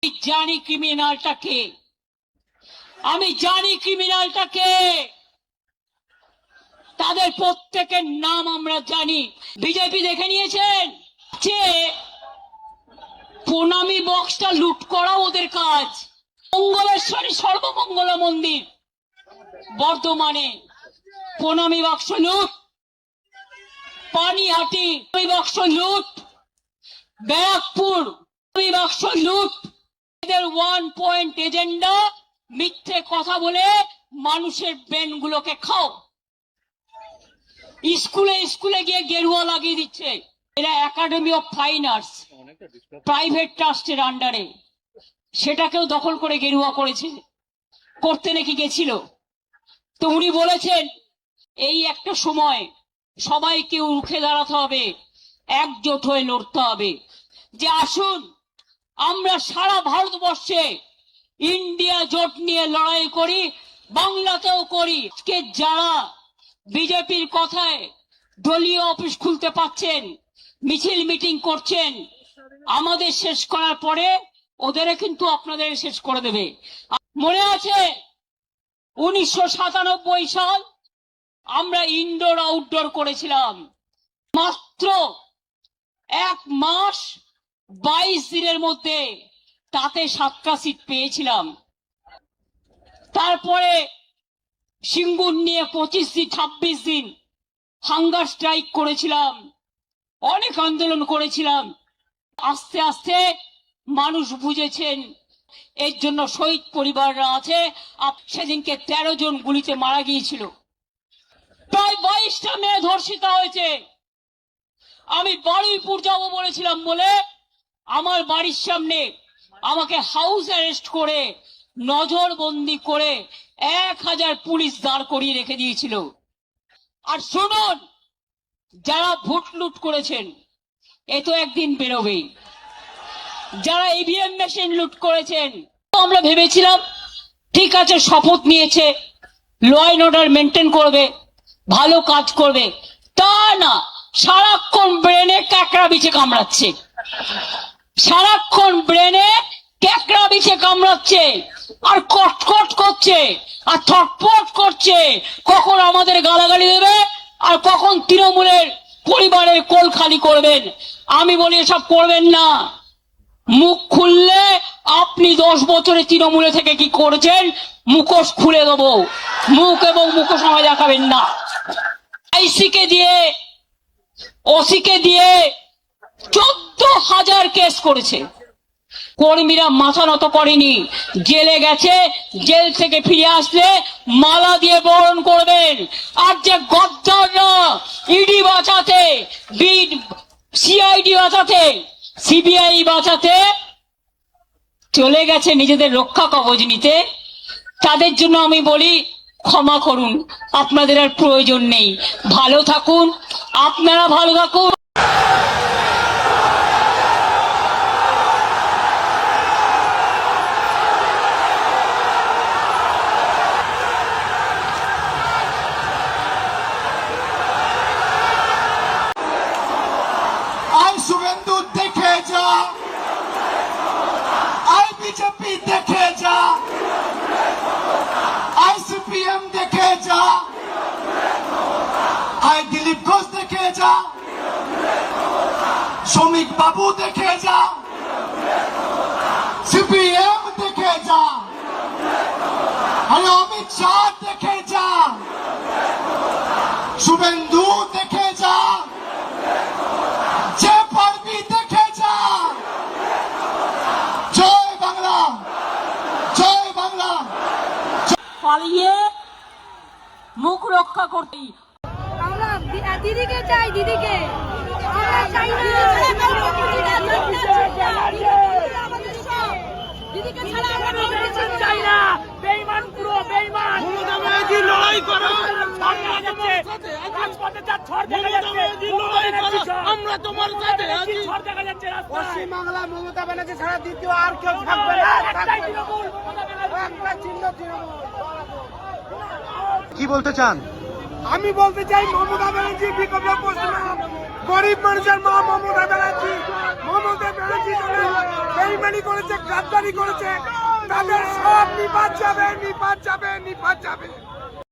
জানি ক্রিমিনালটাকে, আমি জানি ক্রিমিনালটাকে, তাদের প্রত্যেকের নাম আমরা জানি। বিজেপি দেখে নিয়েছেন যে প্রণামী বক্সটা লুট করা ওদের কাজ। মঙ্গলেশ্বরী সর্বমঙ্গলা মন্দির বর্ধমানে প্রণামী বাক্স লুট, পানিহাটি বাক্স লুট, ব্যারাকপুর বাক্স লুট। এদের 1 পয়েন্ট এজেন্ডা, মিথ্যে কথা বলে মানুষের ব্রেন গুলোকে খাও। স্কুলে স্কুলে গিয়ে গেরুয়া লাগিয়ে দিচ্ছে। এরা academy of fine arts private ট্রাস্টের আন্ডারে, সেটাকেও দখল করে গেরুয়া করেছে, করতে নাকি গেছিল। তো উনি বলেছেন এই একটা সময় সবাইকে রুখে দাঁড়াতে হবে, একজোট হয়ে লড়তে হবে। যে আসুন আমরা সারা ভারতবর্ষে ইন্ডিয়া জোট নিয়ে লড়াই করি, বাংলাতেও করি। আজকে যারা বিজেপির কথায় দলীয় অফিস খুলতে পাচ্ছেন, মিছিল মিটিং করছেন, আমাদের শেষ করার পরে ওদের কিন্তু আপনাদের শেষ করে দেবে। মনে আছে 1997 সাল আমরা ইনডোর আউটডোর করেছিলাম, মাত্র 1 মাস 22 দিনের মধ্যে তাতে 7টা সিট পেয়েছিলাম। তারপরে সিঙ্গুর নিয়ে 26 দিন হাঙ্গার স্ট্রাইক করেছিলাম, অনেক আন্দোলন করেছিলাম। আস্তে আস্তে মানুষ বুঝেছেন এর জন্য শহীদ পরিবাররা আছে। সেদিনকে 13 জন গুলিতে মারা গিয়েছিল, প্রায় 22টা মেয়ে ধর্ষিত হয়েছে। আমি বারুইপুর যাব বলেছিলাম বলে আমার বাড়ির সামনে আমাকে হাউস অ্যারেস্ট করে নজরবন্দি করে 1000 পুলিশ দাঁড় করিয়ে রেখে দিয়েছিল। আর শুনুন, যারা ভোট লুট করেছেন এ তো একদিন বেরোবেই। যারা ইভিএম মেশিন লুট করেছেন, আমরা ভেবেছিলাম ঠিক আছে শপথ নিয়েছে, ল অ্যান্ড অর্ডার মেনটেন করবে, ভালো কাজ করবে। তা না, সারাক্ষণ ব্রেনে ক্যাকড়া বিছে কামড়াচ্ছে, সারাক্ষণ ব্রেনে ক্যাকড়া বিছে কামড়াচ্ছে, আর কটকট করছে আর ছটফট করছে। কখন আমাদের গালাগালি দেবে আর কখন তৃণমূলের পরিবারের কোল খালি করবেন। আমি বলি এসব করবেন না। মুখ খুললে আপনি 10 বছরে তৃণমূলে থেকে কি করেছেন মুখোশ খুলে দেবো। মুখ এবং মুখোশ আমায় দেখাবেন না। আইসিকে দিয়ে ওসিকে দিয়ে 14,000 কেস করেছে। কর্মীরা মাথা নত করেনি, জেলে গেছে, জেল থেকে ফিরে আসলে মালা দিয়ে বরণ করবেন। আর যে গদ্দাররা ইডি বাঁচাতে, সিআইডি বাঁচাতে, সিবিআই বাঁচাতে চলে গেছে নিজেদের রক্ষা কবচ নিতে, তাদের জন্য আমি বলি ক্ষমা করুন, আপনাদের আর প্রয়োজন নেই। ভালো থাকুন, আপনারা ভালো থাকুন। শুভেন্দু দেখে যা, আই বিজেপি দেখে যা, আই সিপিএম দেখে যা, আই দিলীপ ঘোষ দেখে যা, শ্রমিক বাবু দেখে যা, সিপিএম দেখে যা, আরে অমিত শাহ দেখে যা, শুভেন্দু দেখে যা, যে পারবি দেখে যা। জয় বাংলা, জয় বাংলা। পালিয়ে মুখ রক্ষা করতেই আমরা দিদিকে চাই, দিদিকে আমরা চাই না। দিদিকে ছাড়া আমরা কিছু চাই না। বেঈমান, পুরো বেঈমান। মমতা ব্যানার্জি লড়াই করো, রাজপথে যা ঝড় দেখা যাচ্ছে, লড়াই করো, আমরা তোমার সাথে আছি। ঝড় দেখা যাচ্ছে রাস্তায়। পশ্চিম বাংলায় মমতা ব্যানার্জি ছাড়া দ্বিতীয় আর কেউ থাকবে না। একটাই তৃণমূল, মমতা ব্যানার্জি, একটা চিহ্ন তৃণমূল। কি বলতে চান? আমি বলতে চাই মমতা ব্যানার্জি বিকল্প প্রশ্ন গরিব মানুষের মা মমতা ব্যানার্জি বেইমানি করেছে, গাদ্দারি করেছে, তাদের সব নিপাত যাবে, নিপাত যাবে, নিপাত যাবে।